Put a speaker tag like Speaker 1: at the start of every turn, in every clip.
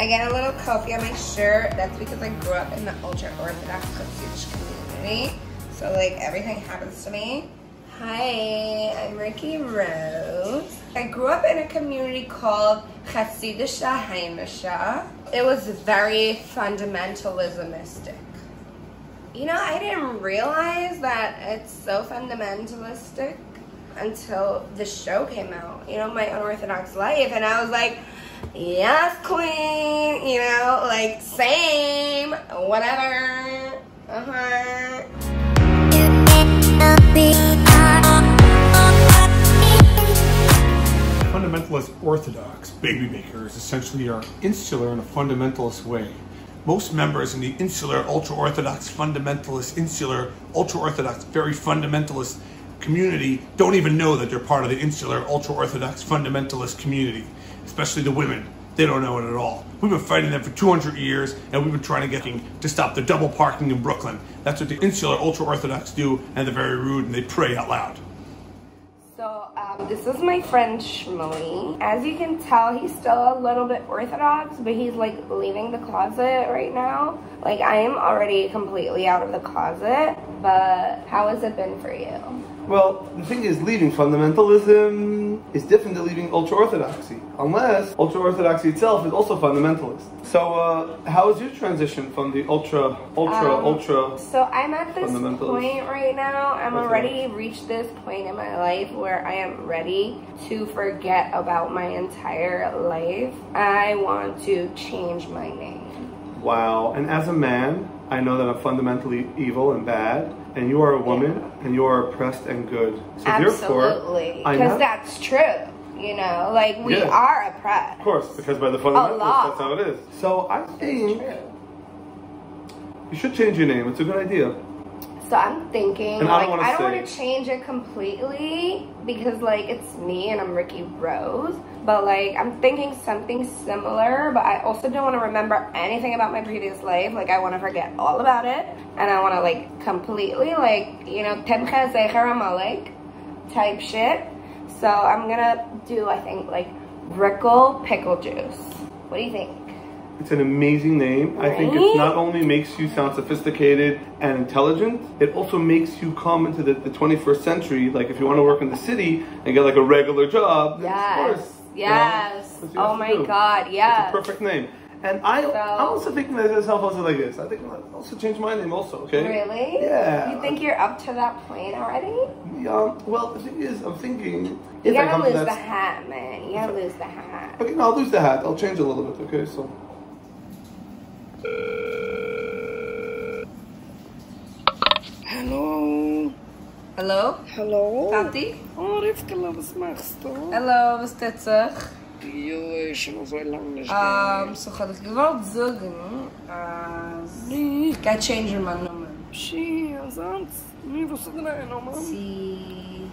Speaker 1: I get a little coffee on my shirt. That's because I grew up in the ultra-Orthodox Jewish community. So like everything happens to me. Hi, I'm Riki Rose. I grew up in a community called Chassidisha Heimisha. It was very fundamentalismistic. You know, I didn't realize that it's so fundamentalistic until the show came out, you know, My Unorthodox Life, and I was like, yes, queen, you know, like, same, whatever,
Speaker 2: Fundamentalist Orthodox baby makers essentially are insular in a fundamentalist way. Most members in the insular, ultra-Orthodox, fundamentalist, insular, ultra-Orthodox, very fundamentalist community don't even know that they're part of the insular, ultra-Orthodox, fundamentalist community, especially the women. They don't know it at all. We've been fighting them for 200 years, and we've been trying to get them to stop the double parking in Brooklyn. That's what the insular, ultra-Orthodox do, and they're very rude, and they pray out loud.
Speaker 1: So, this is my friend Shmully. As you can tell, he's still a little bit Orthodox, but he's like leaving the closet right now. Like, I am already completely out of the closet, but how has it been for you?
Speaker 3: Well, the thing is, leaving fundamentalism is different than leaving ultra-Orthodoxy, unless ultra-Orthodoxy itself is also fundamentalist. So, how is your transition from the ultra?
Speaker 1: So I'm at this point right now. I'm already reached this point in my life where I am ready to forget about my entire life. I want to change my name.
Speaker 3: Wow. And as a man, I know that I'm fundamentally evil and bad, and you are a woman, and you are oppressed and good. So
Speaker 1: absolutely, because that's true. You know, like we are oppressed.
Speaker 3: Of course, because by the fundamentalists, that's how it is. So I think you should change your name. It's a good idea.
Speaker 1: So I'm thinking,
Speaker 3: and
Speaker 1: like, I don't want to change it completely because, like, it's me and I'm Riki Rose. But, like, I'm thinking something similar, but I also don't want to remember anything about my previous life. Like, I want to forget all about it. And I want to, like, completely, like, you know, Temcha Zecher Amalek type shit. So I'm going to do, I think, like, Rickle Pickle Juice. What do you think?
Speaker 3: It's an amazing name. Right? I think it not only makes you sound sophisticated and intelligent, it also makes you come into the 21st century. Like if you want to work in the city and get like a regular job,
Speaker 1: yes,
Speaker 3: of course.
Speaker 1: Yes. You know, oh my God, yes.
Speaker 3: It's a perfect name. And I'm also thinking that myself also like this. I think I'll also change my name also, okay?
Speaker 1: Really?
Speaker 3: Yeah.
Speaker 1: You think you're up to that point already?
Speaker 3: Yeah. Well, the thing is, I'm thinking...
Speaker 1: You gotta lose the hat, man. You gotta lose the hat.
Speaker 3: Okay, no, I'll lose the hat. I'll change a little bit, okay? So...
Speaker 4: Hallo.
Speaker 1: Hallo?
Speaker 4: Hallo.
Speaker 1: Tati?
Speaker 4: Oh, Rivkala, was machst du?
Speaker 1: Hallo, was tut sich?
Speaker 4: Jo, schon so lange nicht
Speaker 1: So had ich gewollt sagen, I change your number.
Speaker 4: Pshi, sonst? Wie, was ist denn deine Nummer?
Speaker 1: Sie...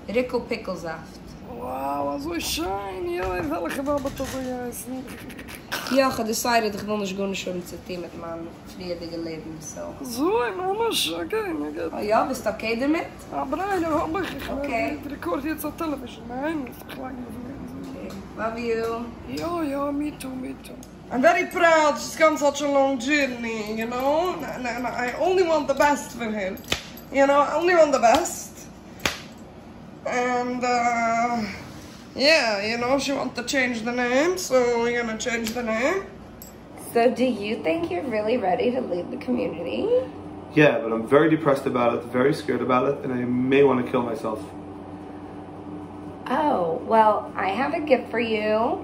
Speaker 1: Rickle Pickle Saft.
Speaker 4: Wow, so schön. Ja, welche Wabbat das so heißen?
Speaker 1: Ja, ich habe decided, ich will nicht gehen schon zu tun mit meinem friedigen Leben, so.
Speaker 4: So, Mama, okay, my God.
Speaker 1: Oh ja, bist du okay damit?
Speaker 4: Aber nein, hab ich.
Speaker 1: Okay.
Speaker 4: Ich record jetzt auf Television. Nein, das ist klein.
Speaker 1: Okay, love you.
Speaker 4: Ja, me too, me too.
Speaker 5: I'm very proud. She's come such a long journey, you know? And I only want the best for him. You know, I only want the best. And, yeah, you know, she wants to change the name, so we're gonna change the name.
Speaker 1: So do you think you're really ready to leave the community?
Speaker 3: Yeah, but I'm very depressed about it, very scared about it, and I may want to kill myself.
Speaker 1: Oh, well, I have a gift for you.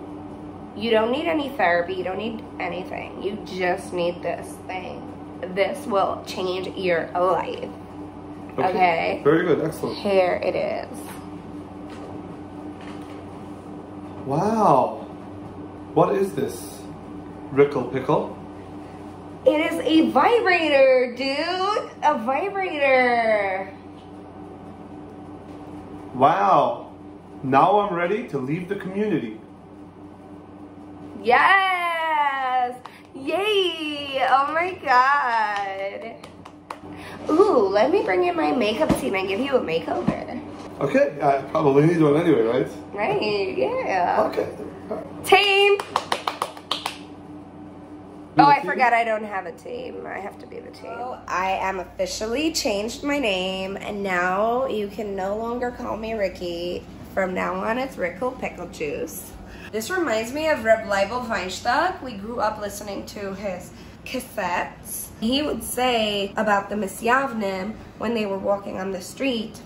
Speaker 1: You don't need any therapy, you don't need anything. You just need this thing. This will change your life. Okay?
Speaker 3: Very good, excellent.
Speaker 1: Here it is.
Speaker 3: Wow. What is this? Rickle Pickle?
Speaker 1: It is a vibrator, dude. A vibrator.
Speaker 3: Wow. Now I'm ready to leave the community.
Speaker 1: Yes. Yay. Oh my God. Ooh, let me bring in my makeup team and give you a makeover.
Speaker 3: Okay, I probably need one anyway, right?
Speaker 1: Right, yeah.
Speaker 3: Okay.
Speaker 1: Team. Oh, I forgot I don't have a team. I have to be the team. Oh, I am officially changed my name, and now you can no longer call me Riki. From now on, it's Rickle Pickle Juice. This reminds me of Reb Leibel Weinstock. We grew up listening to his cassettes. He would say about the Misyavnim when they were walking on the street,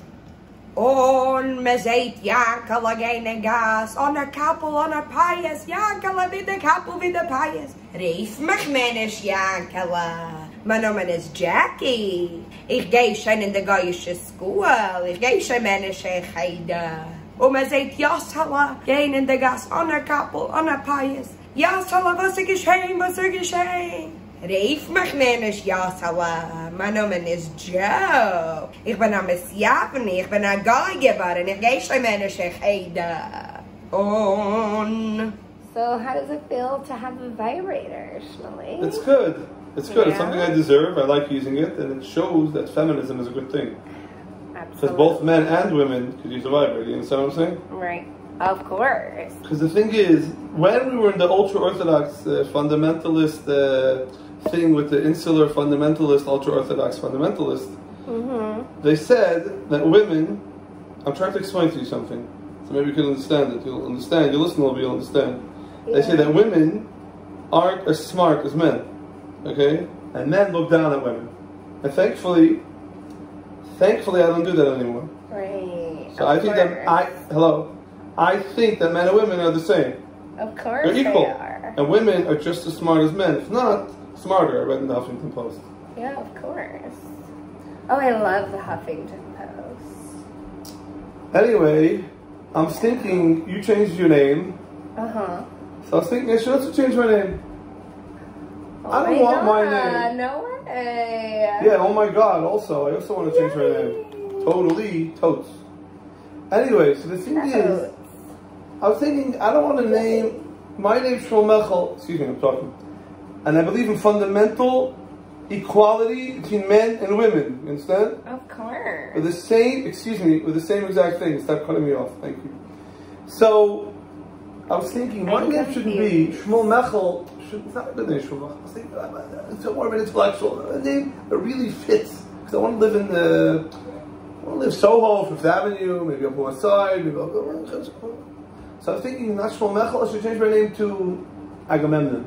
Speaker 1: On mezeit Yankala gene gas, on a couple on a pious, Yankala with the couple with the pious. Reif mechmenish Yankala. My name is Jackie. Ich gehe schon in the Goyische School. Ich gehe schon menische Heide. Mezeit Yasala gehen in the gas, on a couple on a pious. Yasala, was geschehen, was geschehen? Reif mechmenish Yasala. Mein Name ist Joe. Ich bin am Mesjavni. Ich bin ein Guy geworden. Ich gehe schon menische Heide. On. So how does it feel to have a vibrator, Shmully?
Speaker 3: It's good. It's good.
Speaker 1: Yeah.
Speaker 3: It's something I deserve. I like using it, and it shows that feminism is a good thing. Because
Speaker 1: Absolutely.
Speaker 3: both men and women could use a vibrator. You understand what I'm saying?
Speaker 1: Right. Of course.
Speaker 3: Because the thing is, when we were in the ultra-Orthodox fundamentalist thing with the insular fundamentalist, ultra-Orthodox fundamentalist, they said that women, I'm trying to explain to you something, so maybe you can understand it. You'll understand, your listener will understand. They say that women aren't as smart as men, okay? And men look down at women. And thankfully I don't do that anymore.
Speaker 1: Right.
Speaker 3: So I think that, I think that men and women are the same.
Speaker 1: Of course
Speaker 3: They're equal.
Speaker 1: they are.
Speaker 3: And women are just as smart as men. If not, smarter. I read in the Huffington Post.
Speaker 1: Yeah, of course. Oh, I love the Huffington Post.
Speaker 3: Anyway, I'm thinking you changed your name.
Speaker 1: Uh-huh.
Speaker 3: So I was thinking I should also change my name.
Speaker 1: Oh
Speaker 3: I don't want my name.
Speaker 1: No way.
Speaker 3: Yeah, oh my god, also. I also want to change my name. Totally, totes. Anyway, so the thing is, I was thinking, I don't want to name, my name's Shmully, excuse me, I'm talking. And I believe in fundamental equality between men and women, you understand?
Speaker 1: Of course.
Speaker 3: With the same, with the same exact thing. Stop cutting me off, thank you. So, I was thinking, my name shouldn't be Shmully. It's not a good name, Shmully. I was thinking, it's more of an intellectual. A name that really fits. Because I want to live in Soho, Fifth Avenue, maybe Upper West Side, maybe I'll go. So I was thinking, not Shmully, I should change my name to Agamemnon.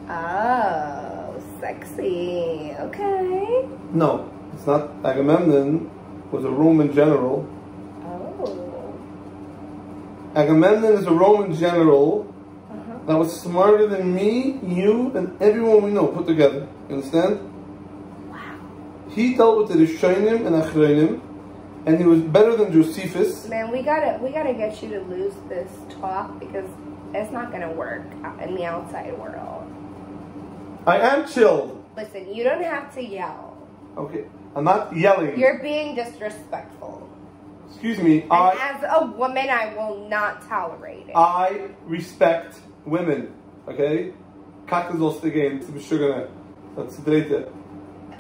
Speaker 1: Oh, sexy. Okay.
Speaker 3: No, it's not. Agamemnon was a Roman general.
Speaker 1: Oh.
Speaker 3: Agamemnon is a Roman general that was smarter than me, you, and everyone we know put together. You understand?
Speaker 1: Wow.
Speaker 3: He dealt with the Rishonim and Achronim, and he was better than Josephus.
Speaker 1: Man, we gotta get you to lose this talk because it's not gonna work in the outside world.
Speaker 3: I am chilled.
Speaker 1: Listen, you don't have to yell.
Speaker 3: Okay, I'm not yelling.
Speaker 1: You're being disrespectful.
Speaker 3: Excuse me.
Speaker 1: And as a woman, I will not tolerate it.
Speaker 3: I respect women. Okay? Kakas will stick in. That's the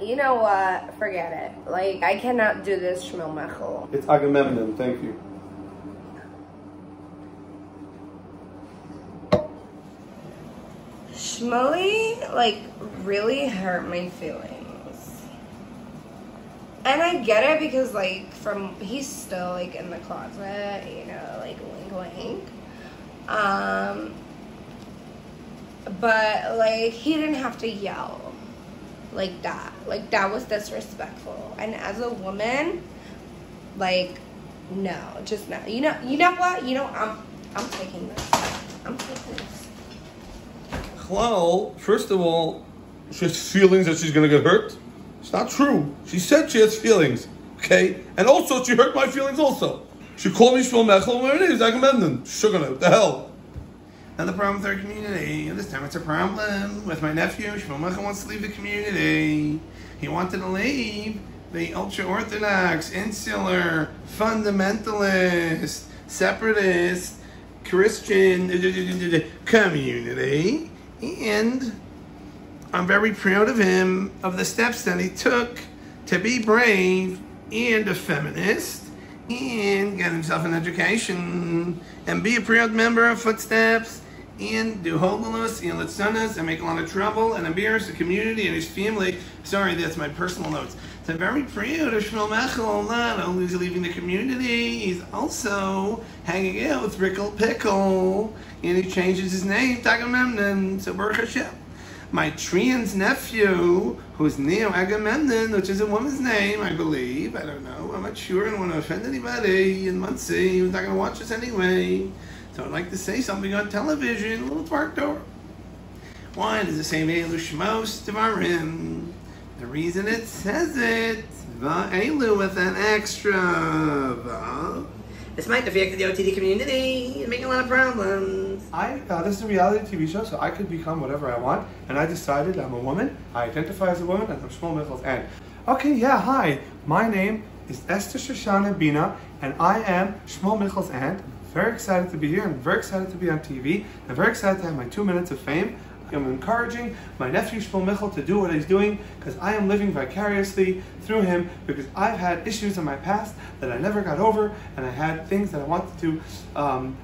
Speaker 1: You know what? Forget it. Like, I cannot do this Shmully.
Speaker 3: It's Agamemnon. Thank you.
Speaker 1: Shmully, like, really hurt my feelings. And I get it because, like, he's still, like, in the closet, you know, like, wink, wink. But, like, he didn't have to yell like that. Like, that was disrespectful. And as a woman, like, no, just no. You know what? I'm taking this. I'm taking this.
Speaker 2: Well, first of all, she has feelings that she's going to get hurt. It's not true. She said she has feelings, okay? And also, she hurt my feelings also. She called me Shmully, where it is, Agamemnon. Sugar, what the hell? And the problem with our community, and this time it's a problem with my nephew. Shmully wants to leave the community. He wanted to leave the ultra-Orthodox, insular, fundamentalist, separatist, Christian community. And I'm very proud of him, of the steps that he took to be brave and a feminist and get himself an education and be a proud member of Footsteps
Speaker 3: Ian do holiness, Ian Litzonas, and make a lot of trouble and embarrass the community and his family. Sorry, that's my personal notes. So I'm very proud of Shmuel Mechel, not only is he leaving the community, he's also hanging out with Rickle Pickle, and he changes his name, Agamemnon, so Baruch Hashem. My Trian's nephew, who's Neo Agamemnon, which is a woman's name, I believe. I don't know. I'm not sure. I don't want to offend anybody in Muncie who's not going to watch us anyway. So I'd like to say something on television, a little dark door. Why does it say Elu Shmos Devarim? The reason it says it, Elu with an extra. This might affect the OTT community and make a lot of problems.
Speaker 2: This is a reality TV show, so I could become whatever I want. And I decided I'm a woman. I identify as a woman, and I'm Shmuel Michel's aunt. Okay, yeah, hi. My name is Esther Shoshana Bina, and I am Shmuel Michel's aunt. I'm very excited to be here. I'm very excited to be on TV. I'm very excited to have my 2 minutes of fame. I'm encouraging my nephew Shmuel Michel to do what he's doing because I am living vicariously through him because I've had issues in my past that I never got over, and I had things that I wanted to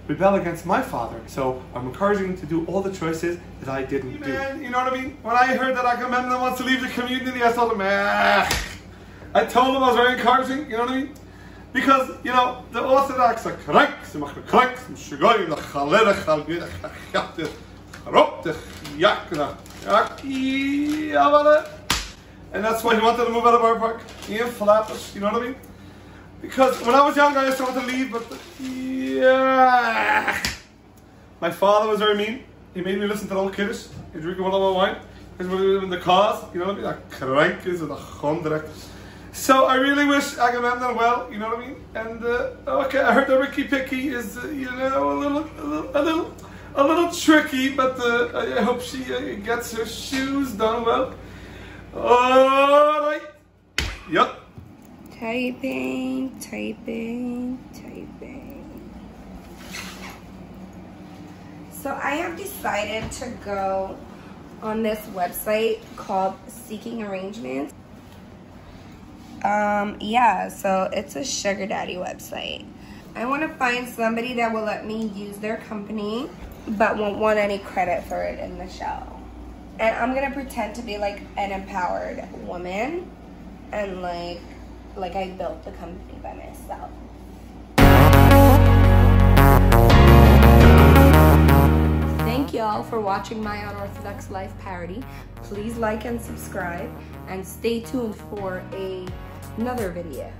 Speaker 2: rebel against my father. So I'm encouraging him to do all the choices that I didn't do. Man, you know what I mean? When I heard that Agamemnon wants to leave the community, I told him, I told him I was very encouraging, you know what I mean? Because, you know, the Orthodox are correct, and that's why he wanted to move out of our park. You know what I mean? Because when I was young, I used to want to leave, but my father was very mean. He made me listen to the old Kiddush. He'd drink a little wine. He was in the cars, you know what I mean? Like crank is with a chondrek. So I really wish Agamemnon well, you know what I mean? And okay, I heard that Riki Picky is, you know, a little tricky, but I hope she gets her shoes done well. All right. Yep.
Speaker 1: Typing. So I have decided to go on this website called Seeking Arrangements. Yeah, so it's a sugar daddy website. I want to find somebody that will let me use their company but won't want any credit for it in the show. And I'm gonna pretend to be like an empowered woman and like I built the company by myself. Thank y'all for watching My Unorthodox Life parody. Please like and subscribe and stay tuned for another video.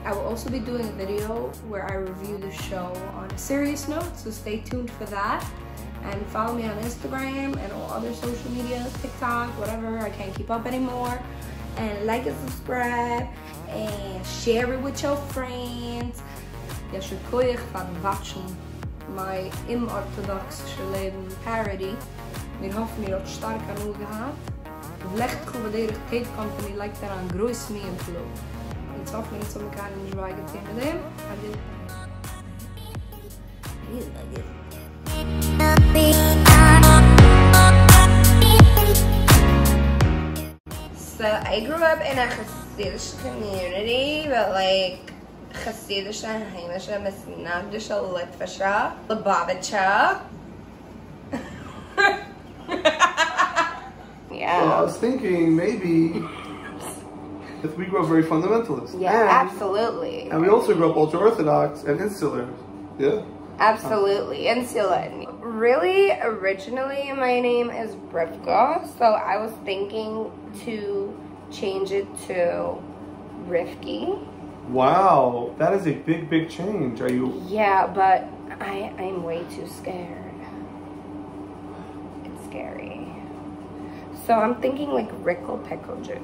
Speaker 1: I will also be doing a video where I review the show on a serious note, so stay tuned for that. And follow me on Instagram and all other social media, TikTok, whatever, I can't keep up anymore. And like and subscribe and share it with your friends. Yasher koyach van watchen My Unorthodox Life parody. Wir hoffen, ihr habt stark an uns gehabt. Vlecht gewaardeerd Tape Company lijkt daaraan groeis mee in flow. It's hopefully it's some kind of enjoy it with them. So I grew up in a Hasidic community, but like Hasidic, Heimische, Misnagdische, Litvische, Lubavitcher. Yeah.
Speaker 3: Well, I was thinking maybe if we grew up very fundamentalist.
Speaker 1: Yeah, absolutely.
Speaker 3: And we also grew up ultra-Orthodox and insular. Yeah?
Speaker 1: Absolutely, insular. Really, originally my name is Rivka, so I was thinking to change it to Rifki.
Speaker 2: Wow, that is a big, big change. Are you?
Speaker 1: Yeah, but I'm way too scared. It's scary. So I'm thinking like Rickle Pickle Juice.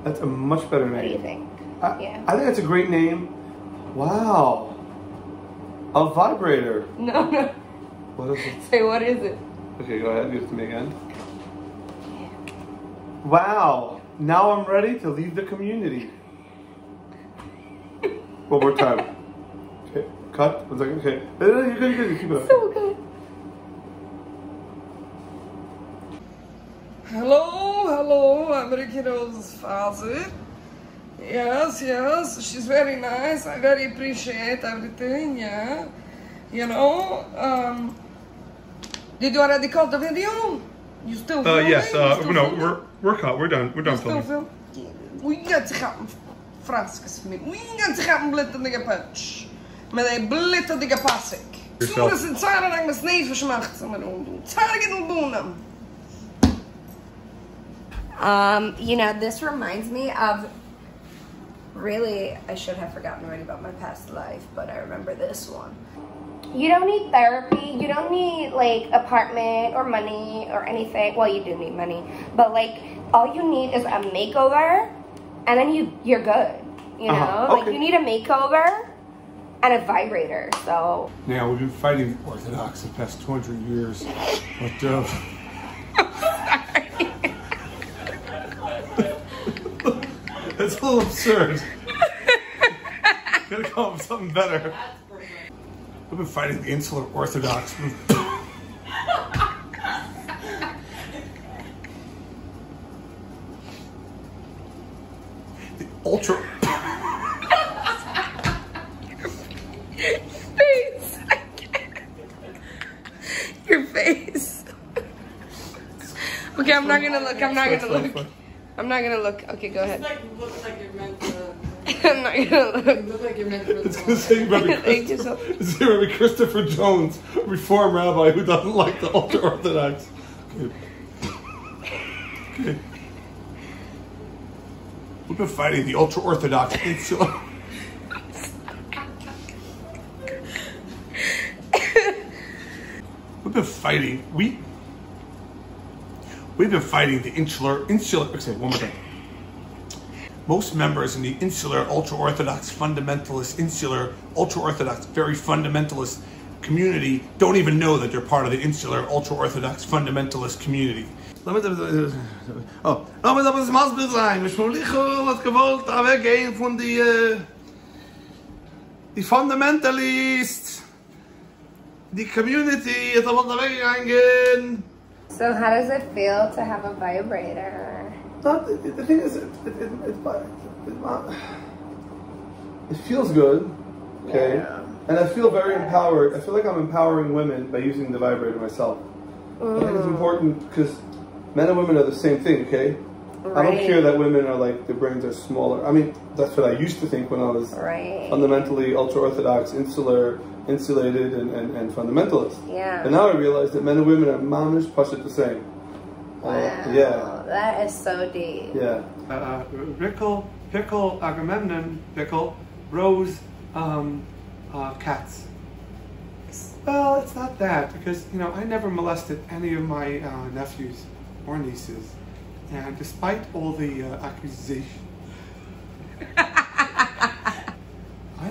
Speaker 2: That's a much better name.
Speaker 1: What do you think?
Speaker 2: I think that's a great name. Wow. A vibrator.
Speaker 1: No.
Speaker 2: What is it?
Speaker 1: Say, what is it?
Speaker 3: Okay, go ahead. Give it to me again.
Speaker 1: Yeah.
Speaker 2: Wow. Now I'm ready to leave the community. One more time. Okay. Cut. 1 second. Okay. You're good. Keep it up.
Speaker 1: So good.
Speaker 5: Hello, I'm Riki Rose's father. Yes, she's very nice. I very appreciate everything, yeah. You know, Did you already cut the video? You still filming?
Speaker 2: Yes,
Speaker 5: You still
Speaker 2: no,
Speaker 5: filming?
Speaker 2: we're cut. We're done. We're done
Speaker 5: Still
Speaker 2: filming.
Speaker 5: film? We got to gaan frascas met. We got to gaan blitterdige punch. Met een blitterdige passik. Zo is het zaren dat ik mijn snees versmacht. Maar doen. Zaren ik het doen.
Speaker 1: You know, this reminds me of, really, I should have forgotten already about my past life, but I remember this one. You don't need therapy, you don't need like apartment or money or anything. Well, you do need money, but like all you need is a makeover and then you're good, you know?
Speaker 2: Okay.
Speaker 1: Like you need a makeover and a vibrator, so.
Speaker 2: Now, we've been fighting Orthodox the past 200 years, but it's a little absurd. Gotta come up with something better. We've been fighting the insular Orthodox. The ultra.
Speaker 1: Face. Your face.
Speaker 5: Okay, I'm not gonna look. I'm not gonna look. I'm not gonna look. Okay, go ahead.
Speaker 4: Looks like you're meant to.
Speaker 5: I'm not gonna look.
Speaker 4: You look like you're meant to.
Speaker 2: It's gonna say Rabbi Christopher Jones, Reform rabbi who doesn't like the ultra Orthodox. Okay. Okay. We've been fighting the ultra Orthodox insular. We've been fighting. We've been fighting the insular. Okay, one more time. Most members in the insular ultra-Orthodox fundamentalist, insular ultra-Orthodox, very fundamentalist community don't even know that they're part of the insular ultra-Orthodox fundamentalist community. Oh, aber das muss mal sein. Shmully hat gewollt weggehen von die Fundamentalists, die Community hat gewollt weggegangen.
Speaker 1: So how does it feel to have a vibrator?
Speaker 3: The thing is, it feels good, okay?
Speaker 1: Yeah.
Speaker 3: And I feel very empowered. I feel like I'm empowering women by using the vibrator myself. I think it's important because men and women are the same thing, okay? I don't care that women are like, their brains are smaller. I mean, that's what I used to think when I was fundamentally ultra-Orthodox, insulated, and fundamentalist.
Speaker 1: Yeah.
Speaker 3: And now I realize that men and women are mamish pashut the same.
Speaker 1: Wow.
Speaker 3: Yeah.
Speaker 1: That is so deep.
Speaker 3: Yeah.
Speaker 2: Pickle, Agamemnon, Pickle, Rose, cats. Well, it's not that, because, you know, I never molested any of my nephews or nieces. And despite all the accusations, I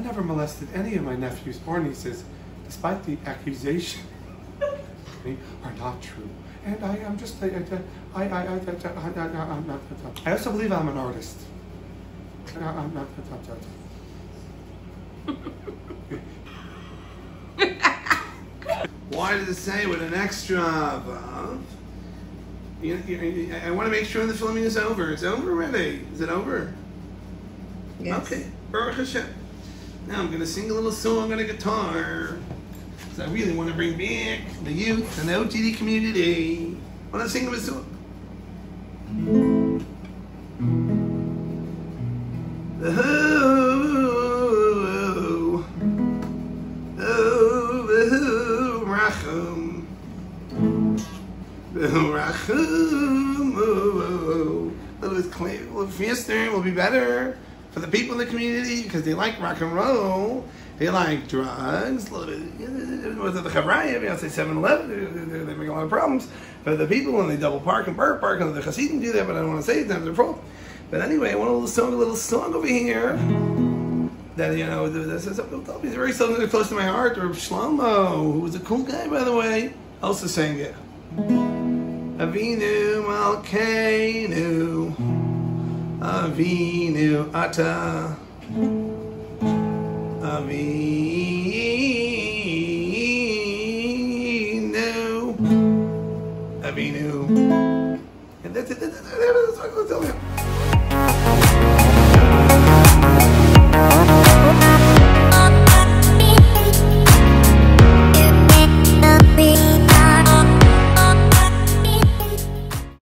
Speaker 2: never molested any of my nephews or nieces, despite the accusation are not true. And I am just, I also believe I'm an artist. I'm not. Why does it say with an extra above? I want to make sure the filming is over. It's over already. Is it over?
Speaker 5: Yes.
Speaker 2: Okay. Baruch Hashem. Now I'm going to sing a little song on a guitar. Because I really want to bring back the youth and the OTD community. I want to sing them a song. A little faster will be better for the people in the community because they like rock and roll. They like drugs. A little bit. Was it the Chavraya? I say 7-Eleven. They make a lot of problems. But the people when they double park and burp park, and the Hasidim do that, but I don't want to say it. That's their fault. But anyway, I want a little song over here. That, you know, this is very something close to my heart. Or Shlomo, who was a cool guy, by the way, also sang it. Avinu Malkeinu, Avinu Ata, Avinu, and that's it. That's what I'm telling you.